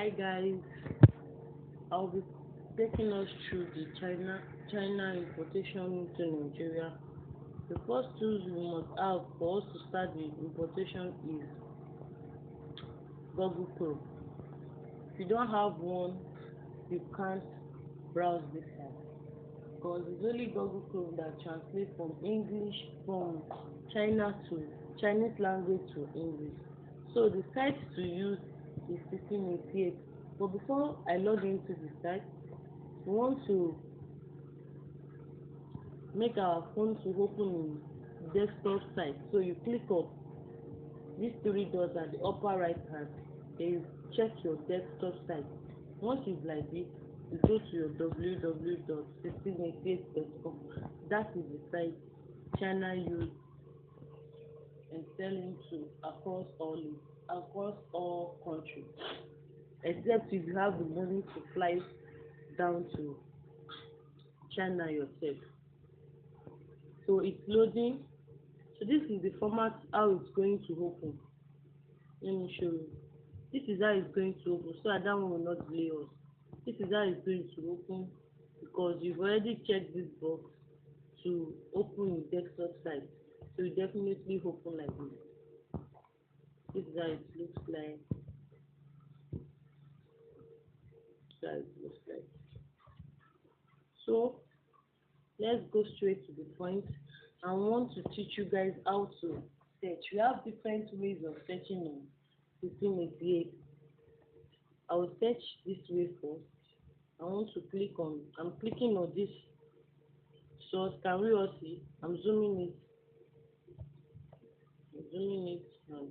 Hi guys, I'll be taking us through the China importation into Nigeria. The first tools we must have for us to start the importation is Google Chrome. If you don't have one, you can't browse this site because it's only Google Chrome that translates from China to Chinese language to English. So the site to use is 1688. But before I log into the site, we want to make our phone to open in desktop site. So you click up these three dots at the upper right hand, then you check your desktop site. Once it's like this, you go to your www.1688.com. That is the site China use and selling to across all countries, except if you have the money to fly down to China yourself. So it's loading. So this is the format how it's going to open. Let me show you. This is how it's going to open, so that one will not delay us. This is how it's going to open because you've already checked this box to open the desktop site. So it definitely open like this. This is how it looks like. So let's go straight to the point. I want to teach you guys how to search. We have different ways of searching on 1688. I will search this way first. I'm clicking on this source. Can we all see? I'm zooming it, and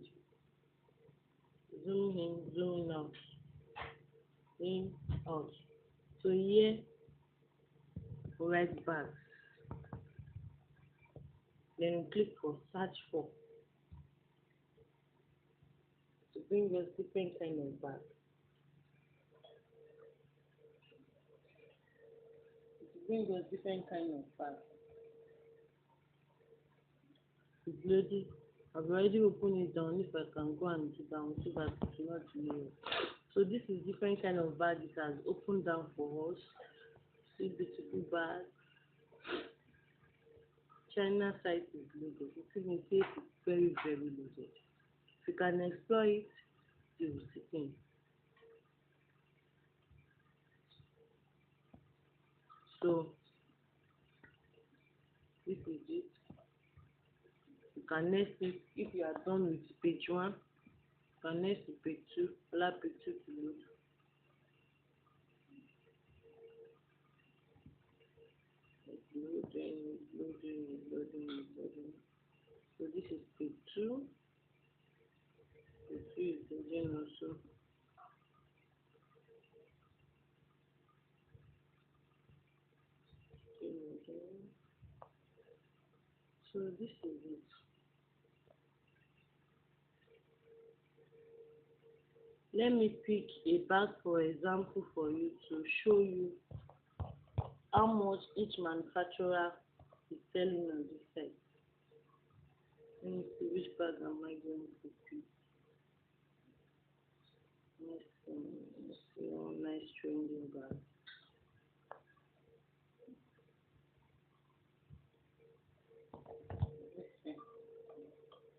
zooming in, zooming out, in, out. So here, right back. Then we click for search for to bring us different kind of bag. It's loading. I've already opened it down. If I can go and do down so that it will not delay. So this is different kind of bag it has opened down for us. See, beautiful bag. China site is loaded. It means it's very loaded. If you can explore it, you will see. So this is it. You can next it if you are done with page 1. You can next to page 2. Allow page 2 to load. Loading. So this is page 2. Page 2 is loading also. So this is it. Let me pick a bag for example for you to show you how much each manufacturer is selling on this site. Let me see which bag am I going to pick. Let's see one nice trending bag.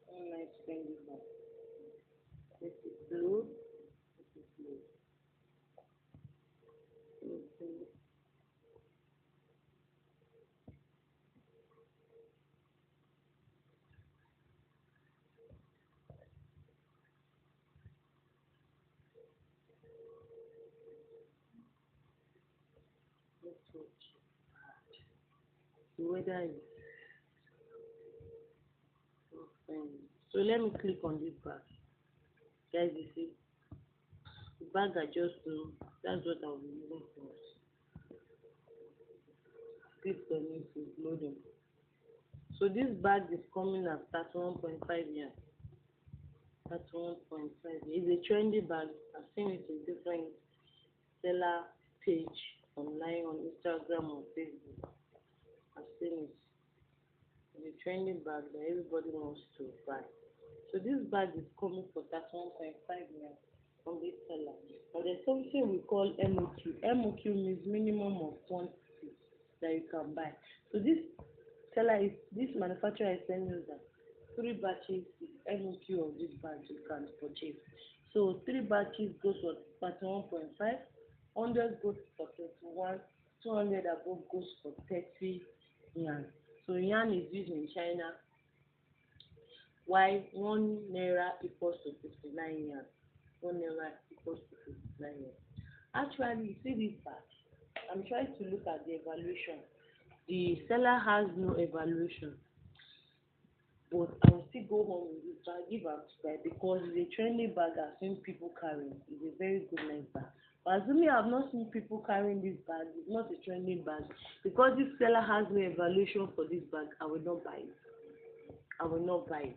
One nice trending bag. This is blue. The weather is so fine. So let me click on this bag. Guys, you see, the bag I just do, that's what I'll be using for us. Click on it, is loading. So this bag is coming at 31.5 yen. 31.5. It's a trendy bag. I've seen it in different seller page online on Instagram or Facebook. I've seen it. It's a trendy bag that everybody wants to buy. So this bag is coming for 31.5 yen from this seller. there's something we call MOQ. MOQ means minimum of quantity that you can buy. So this manufacturer is telling us that 3 batches is MOQ of this batch you can purchase. So 3 batches goes for 31.5, 100 goes for 21, 200 above goes for 30 yuan. So yuan is used in China, while 1 naira equals to 59 yuan. 1 naira equals to 59 yuan. Actually, you see this bag. I'm trying to look at the evaluation. The seller has no evaluation, but I will still go home with this bag, give am to buy, because it's a trendy bag I've seen people carrying. It's a very good nice bag. But assuming I've not seen people carrying this bag, it's not a trendy bag. Because this seller has no evaluation for this bag, I will not buy it. I will not buy it.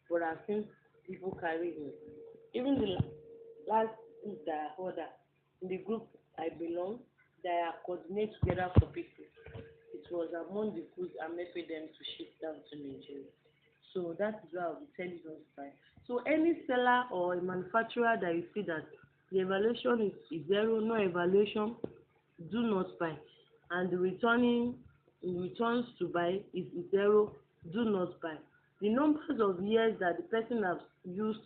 But I've seen people carrying it. Even the last group that I ordered, in the group I belong, that I coordinate together for people, it was among the goods I met with them to ship down to Nigeria. So that is why I'll be telling us by. So any seller or a manufacturer that you see that the evaluation is zero, no evaluation, do not buy. And the returns to buy is zero, do not buy. The numbers of years that the person has used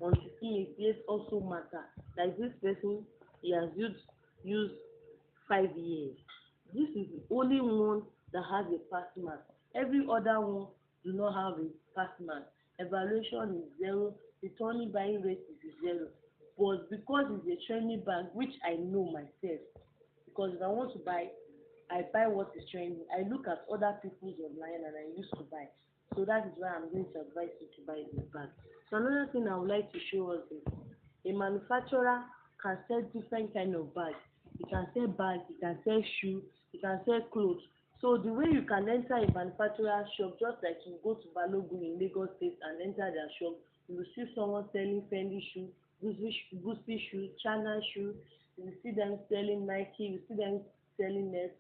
on 1688 also matter. Like this person, he has used 5 years. This is the only one that has a pass mark. Every other one do not have a pass mark. Evaluation is zero. Returning buying rate is zero. But because it's a trending bag, which I know myself, because if I want to buy, I buy what is trending. I look at other people's online and I used to buy. So that is why I'm going to advise you to buy this bag. So another thing I would like to show us is a manufacturer can sell different kind of bags. You can sell bags, you can sell shoes, you can sell clothes. So the way you can enter a manufacturer shop, just like you go to Balogun in Lagos State and enter their shop, you will see someone selling Fendi shoes, Gucci shoes, China shoes. You will see them selling Nike, you see them selling Nest.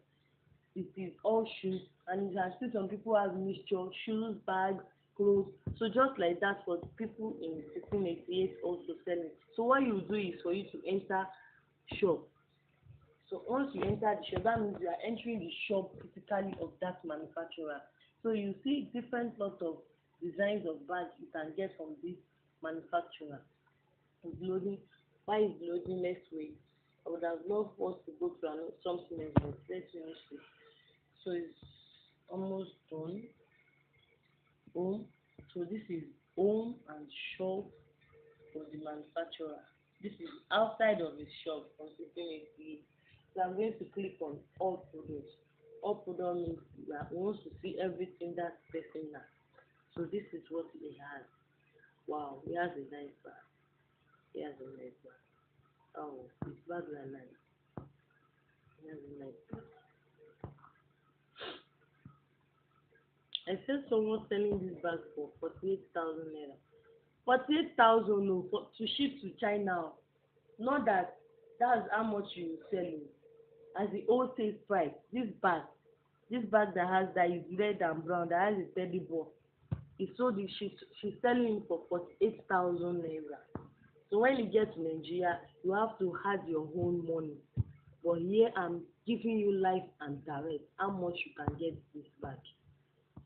It is all shoes, and you can see some people have mixture shoes, bags, clothes. So just like that, for people in 1688 also selling. So what you do is for you to enter shop. So once you enter the shop, that means you are entering the shop physically of that manufacturer. So you see different lots of designs of bags you can get from this manufacturer. It's loading. Why is loading? Let's wait. I would have loved us to go to something else, but let's finish this. So it's almost done. Home. So this is home and shop for the manufacturer. This is outside of the shop from 1688. So I'm going to click on all products. All product means that we want to see everything that person has. So this is what he has. Wow, he has a nice bag. He has a nice bag. Oh, his bags are nice. He has a nice bag. I saw someone selling this bag for 48,000 naira. 48,000 no, to ship to China. Not that that's how much you sell it. As the wholesale price, this bag that is red and brown, that has a teddy bear, she's selling it for 48,000 naira. So when you get to Nigeria, you have to add your own money. But here I'm giving you live and direct how much you can get this bag.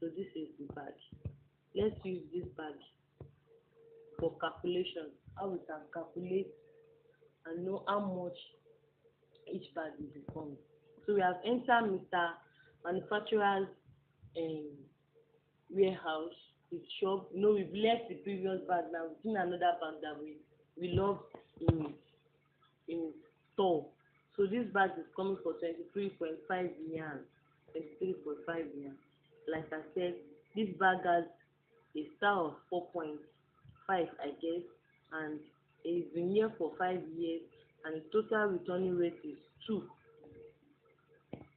So this is the bag. Let's use this bag for calculation. How we can calculate and know how much each bag will become. So we have entered Mr. Manufacturer's warehouse, his shop. You know, we've left the previous bag now. We've seen another bag that we love in store. So this bag is coming for 23.5 yuan. 23.5 yuan. Like I said, this bag has a star of 4.5, I guess, and it's been here for 5 years, and the total returning rate is 2.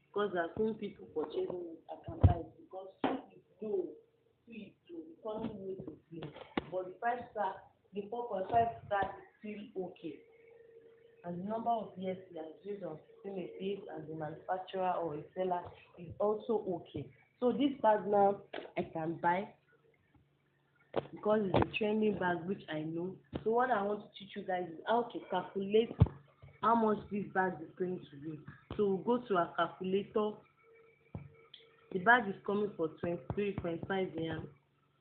Because I've seen people purchasing it, I can buy it because 2 is low. 2 is low. Returning rate is low. But the 5 star, the 4.5 star is still okay. And the number of years he has used on 1688 as a manufacturer or a seller is also okay. So this bag now I can buy because it's a trending bag which I know. So what I want to teach you guys is how to calculate how much this bag is going to be. So we'll go to our calculator. The bag is coming for 23.5 yam.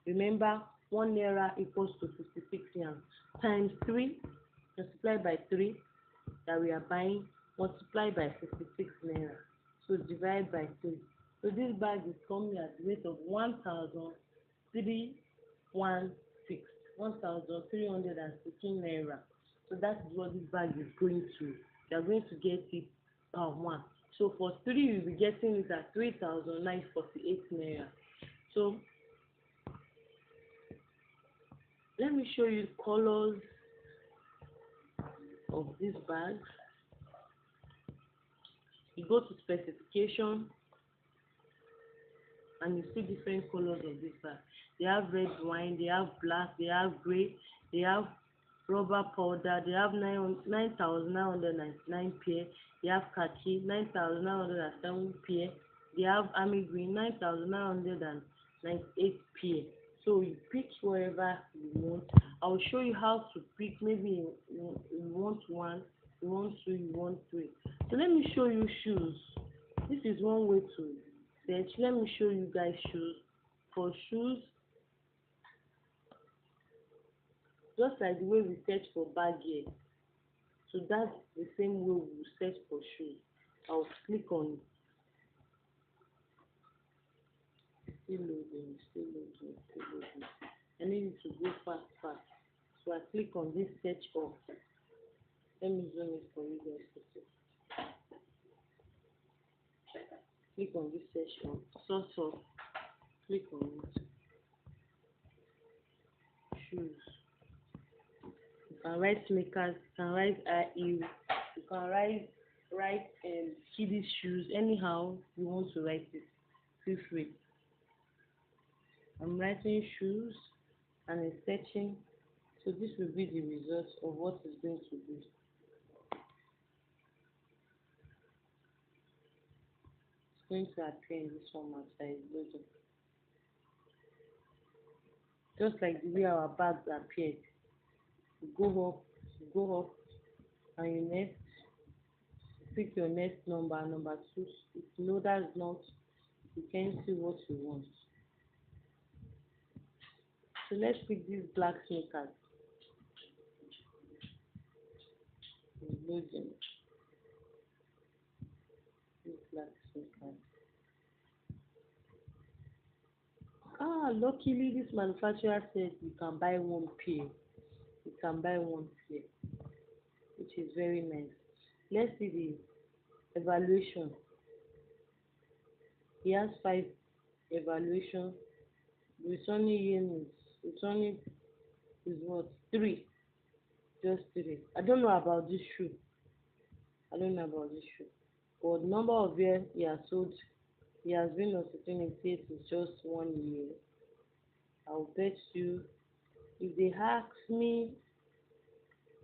Remember, 1 naira equals to 56 yam times 3 multiplied by 3 that we are buying, multiplied by 56 naira. So divide by 3. So this bag is coming at the rate of 1,316, 1,316 naira. So that is what this bag is going to. You are going to get it per one. So for 3, you'll be getting it at 3,948 naira. So let me show you the colors of this bag. You go to specification and you see different colors of this bag. They have red wine, they have black, they have gray, they have rubber powder, they have 9,999 pair, they have khaki 9,907 pair, they have army green 9,998 pair. So you pick whatever you want. I'll show you how to pick. Maybe you want 1, you want 2, you want 3. So let me show you shoes. This is one way to search. Let me show you guys shoes. For shoes, just like the way we search for bag here, so that's the same way we will search for shoes. I'll click on it. Still loading, still loading, still loading. I need it to go fast. So I click on this search of. Let me zoom it for you guys to see. Click on this search of. Click on it. Shoes. You can write sneakers, you can write high heels, you can write kiddies shoes. Anyhow you want to write it, feel free. I'm writing shoes and it's searching. So this will be the results of what it's going to be. It's going to appear in this format that is loading. Just like the way our bags appeared. You go up, and you next pick your next number 2. If you know that's not, you can see what you want. So let's pick these black sneakers. Loading. These black sneakers. Luckily this manufacturer said you can buy 1 pair. You can buy 1 pair, which is very nice. Let's see the evaluation. He has 5 evaluation. Returning units. Returning is what? 3. Just 3. I don't know about this shoe. But the number of years he has sold, he has been on certain it is just 1 year. I'll bet you, if they ask me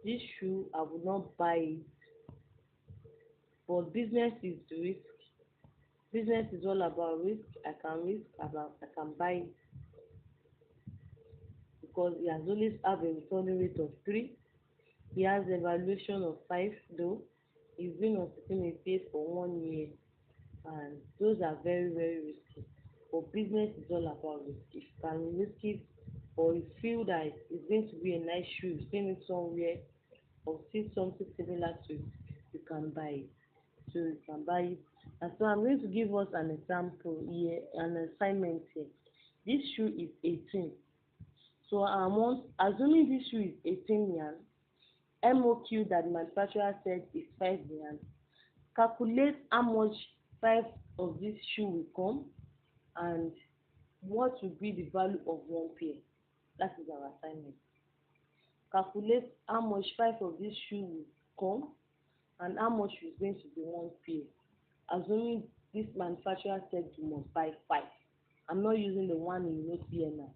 this shoe, I would not buy it. But business is risk. Business is all about risk. I can buy it because he has always have a return rate of 3. He has evaluation of 5 though. He's been on certain for 1 year, and those are very, very risky. But business is all about risk. If you can risk it, or you feel that it's going to be a nice shoe, you've seen it somewhere or see something similar to it, you can buy it. So you can buy it. And so I'm going to give us an example here, an assignment here. This shoe is 18. So I want, assuming this shoe is 18 yan, MOQ that the manufacturer said is 5 yan. Calculate how much 5 of this shoe will come and what will be the value of 1 pair. That is our assignment. Calculate how much 5 of this shoe will come and how much is going to be 1 pair. Assuming this manufacturer said you must buy 5. I'm not using the one you note here now.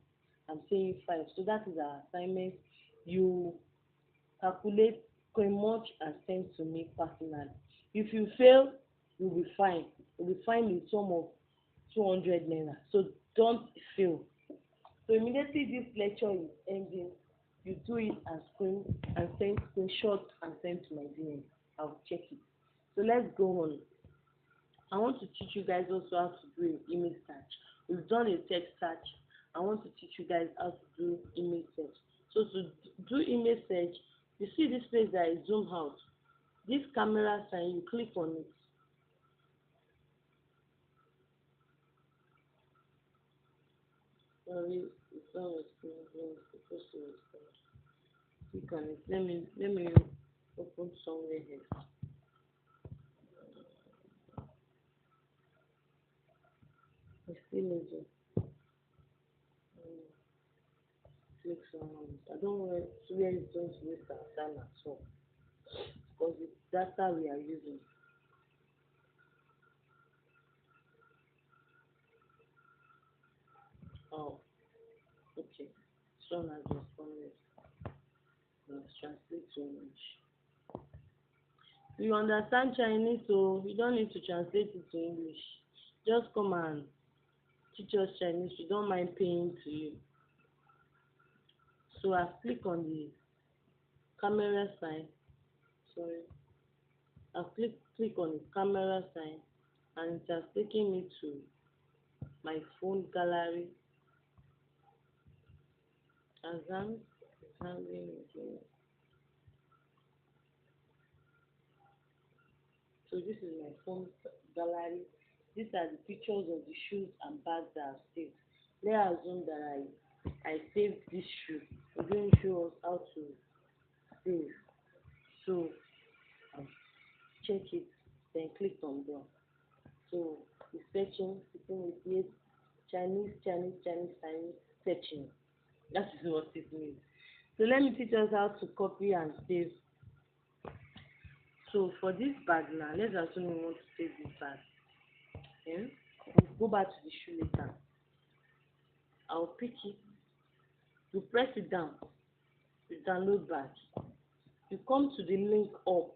I'm saying 5. So that is our assignment. You calculate much and send to me personally. If you fail, you'll be fine. You'll be fine with sum of 200 naira. So don't fail. So immediately this lecture is ending, you do it and send screenshot and send to my DM. I'll check it. So let's go on. I want to teach you guys also how to do an image search. We've done a text search. I want to teach you guys how to do image search. So to do image search, you see this place that is zoom out. This camera sign, you click on it. Sorry, it's not responding. It's supposed to respond. Click on it. Let me open somewhere else. It's still moving. Click on it. I don't want to where it's going to waste our time at all because it's data we are using. Oh, okay. This one has responded. Let's translate to English. You understand Chinese, so you don't need to translate it to English. Just come and teach us Chinese. We don't mind paying to you. So I click on the camera sign. Sorry. I click on the camera sign and it has taken me to my phone gallery. Exam handling again. So this is my phone gallery. These are the pictures of the shoes and bags that I've saved. Let's assume that I saved this shoe. I'm going to show us how to save. So I'll check it, then click on done. So it's searching, sitting with it, Chinese, searching. That is what it means. So let me teach us how to copy and save. So for this bag now, let's assume we want to save this bag. Then we'll go back to the shoe later. I'll pick it. You press it down. You download back. You come to the link up,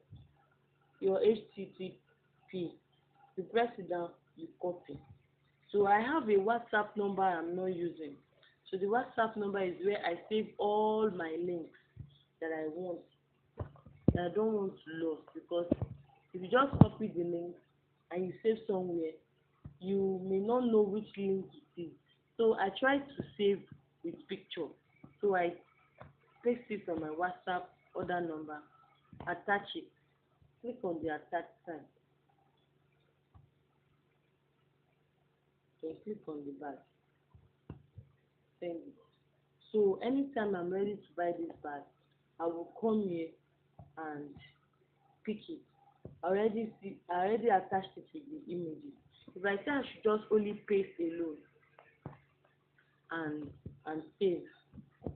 your HTTP. You press it down, you copy. So I have a WhatsApp number I'm not using. So the WhatsApp number is where I save all my links that I want, that I don't want to lose, because if you just copy the link and you save somewhere, you may not know which link it is. So I try to save with picture. So I paste it on my WhatsApp other number, attach it, click on the attach sign, then click on the bag, send it. So anytime I'm ready to buy this bag, I will come here and pick it. I already attached it with the images. If I say I should just only paste alone and save,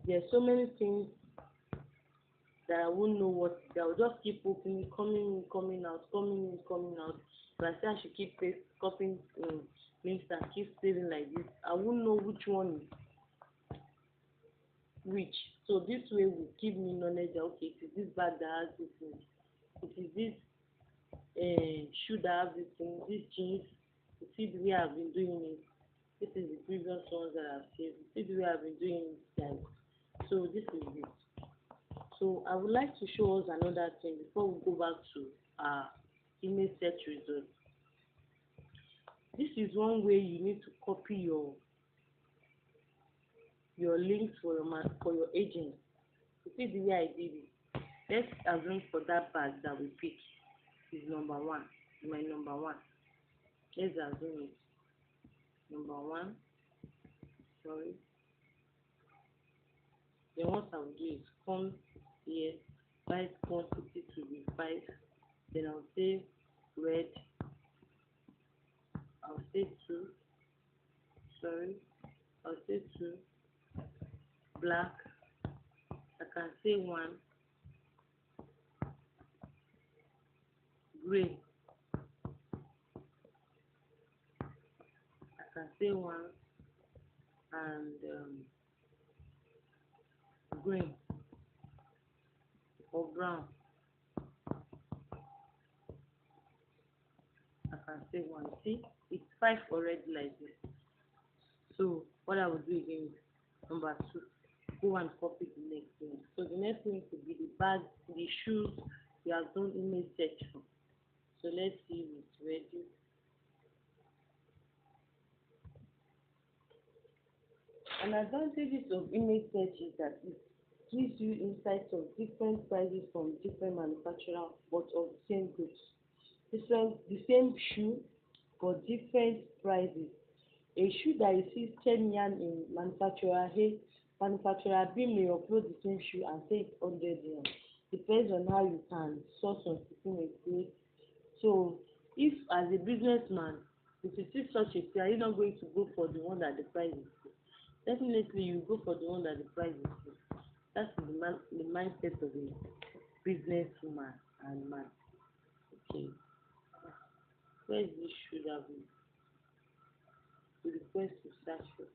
there's so many things that I won't know what. That will just keep opening, coming in, coming out, coming in, coming out. If I say I should keep copying links and keep saving like this, I won't know which one is which. So this way will give me knowledge that okay, it is this bag that has this thing, it is this shoe that has this thing, this jeans. You see the way I've been doing it. This is the previous ones that I've saved. You see the way I've been doing it, guys. So this is it. So I would like to show us another thing before we go back to our image search results. This is one way you need to copy your links for your agent. You see the way I did it. Let's assume for that bag that we pick is number one, my number one. Let's assume it number one. Sorry. Then what I will do is come here, size quantity to be 5. Then I'll say red. I'll say 2. Sorry. I'll say 2. Black. I can say 1. Gray. I can say 1. And green or brown. I can say 1. See, it's 5 already like this. So what I will do again is number 2. Go and copy the next thing. So the next thing could be the bag, the shoes, we have done image search for. So let's see if it's ready. An advantages of image search is that it gives you insights of different prices from different manufacturers but of the same goods. The same shoe but different prices. A shoe that receives 10 yan in manufacturer A, manufacturer B may upload the same shoe and say it's 100 yan. Depends on how you can source on shipping a place. So if as a businessman, if you see such a thing, are you not going to go for the one that the price is good? Definitely you go for the one that the price is good. That's the mindset of a business woman and man. Okay. Where is this shoe that we request to search for?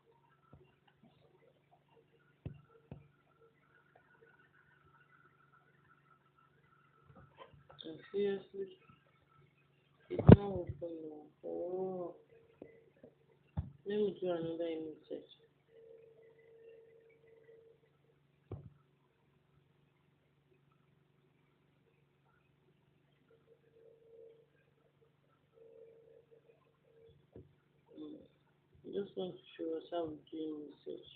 And seriously, it's not open now. Oh, let me do another image search. Mm. I just want to show us how we do image search.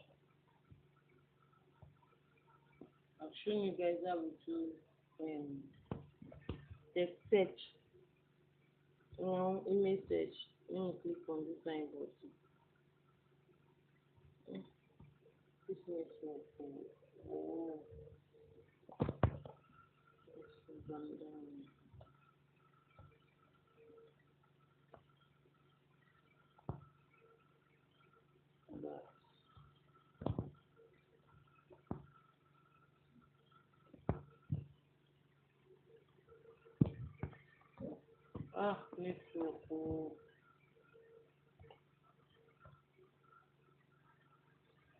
I've shown you guys how we do text search. Image search. Let me click on this line button. Mm, this network. Oh, this is that. Network. Oh.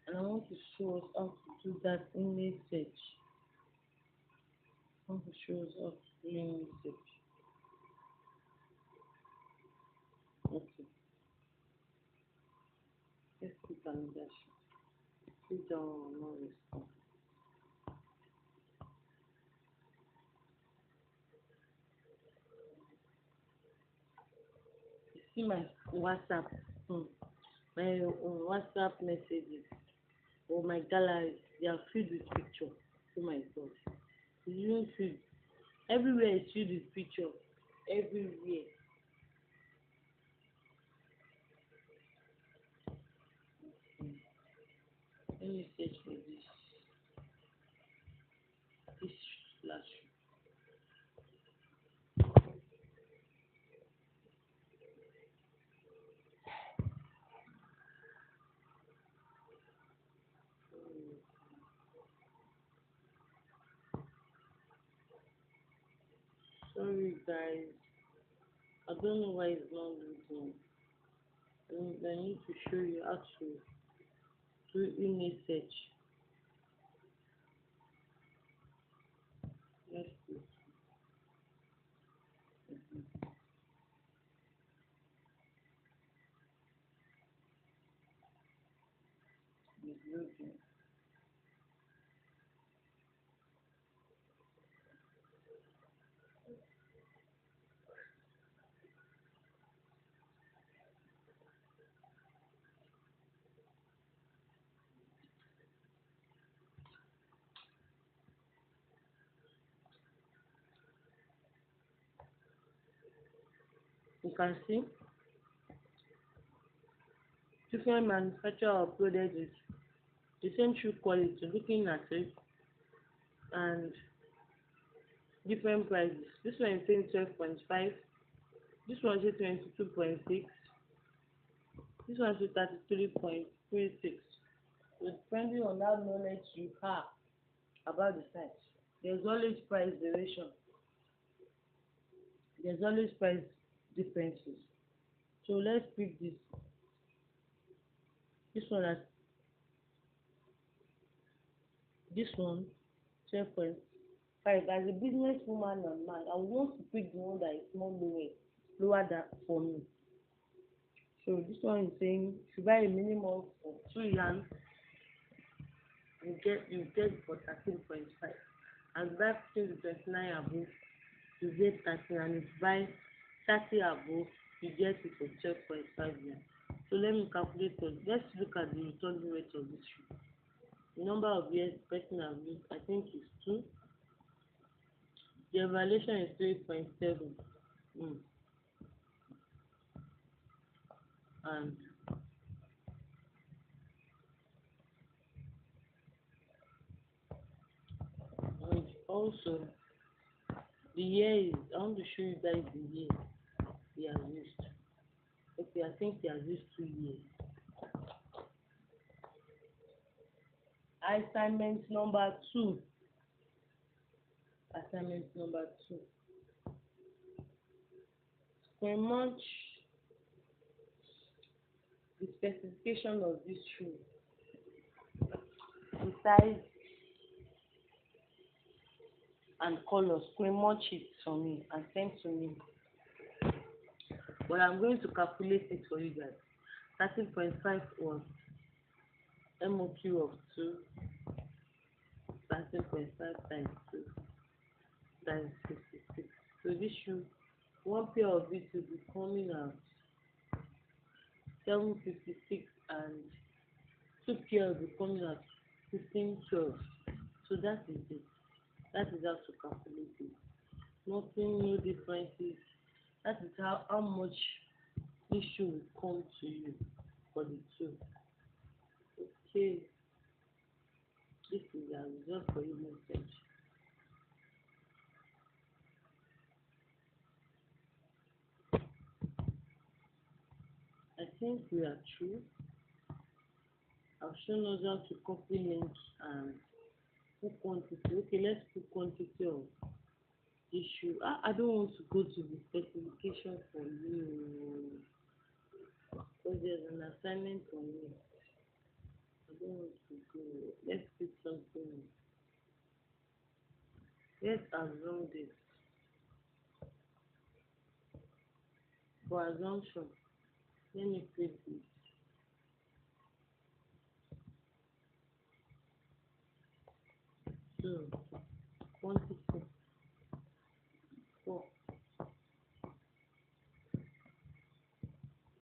And I want to show us how to do that image search. I want to show us how to do image search. Okay, let's click another sheet. Click down on no response. You see my WhatsApp, my WhatsApp messages or my gallery, they are filled with pictures. Oh my God, it's even filled. Everywhere is filled with pictures. Everywhere. Let me search for this flash. Sorry guys, I don't know why it's not loading. I need to show you how to do image search. Let's see. It's loading. You can see different manufacturer uploaded with the same shoe quality, looking at it, and different prices. This one is saying 12.5, this one is 22.6, this one is 33.36. So depending on how knowledge you have about the site, there's always price variation, there's always price differences. So let's pick this one as this one 12.5. As a business woman and man, I want to pick the one that is more lower than for me. So this one is saying if you buy a minimum of 2 yards, you get for 13.5, and buy 15 to 29 above, you get 13, and if you buy 30 above, you get it for 12.5 years. So let me calculate for let's look at the returning rate of this shoe. The number of years the person has used, I think, is 2. The evaluation is 3.7. Mm. And also the year is, I want to show you guys the year he has used. Okay, I think he has used 2 years. Assignment number 2. Assignment number 2. Screen munch the specification of this shoe, the size and color. Screen munch it for me and send to me. But I'm going to calculate it for you guys. 13.5 was MOQ of 2. 13.5 times 2 times 56. So this shoe, one pair of it will be coming out 756, and 2 pairs will be coming out 1512. So that is it. That is how to calculate it. Nothing, no differences. That is how much this shoe will come to you for the two. Okay, this is the result for you message. I think we are through. I've shown us how to copy link and put quantity. Okay, let's put quantity of issue. I don't want to go to the specification for you because there's an assignment on me. I don't want to go. Let's put something. Let's assume this. For assumption, let me put this. So, quantity.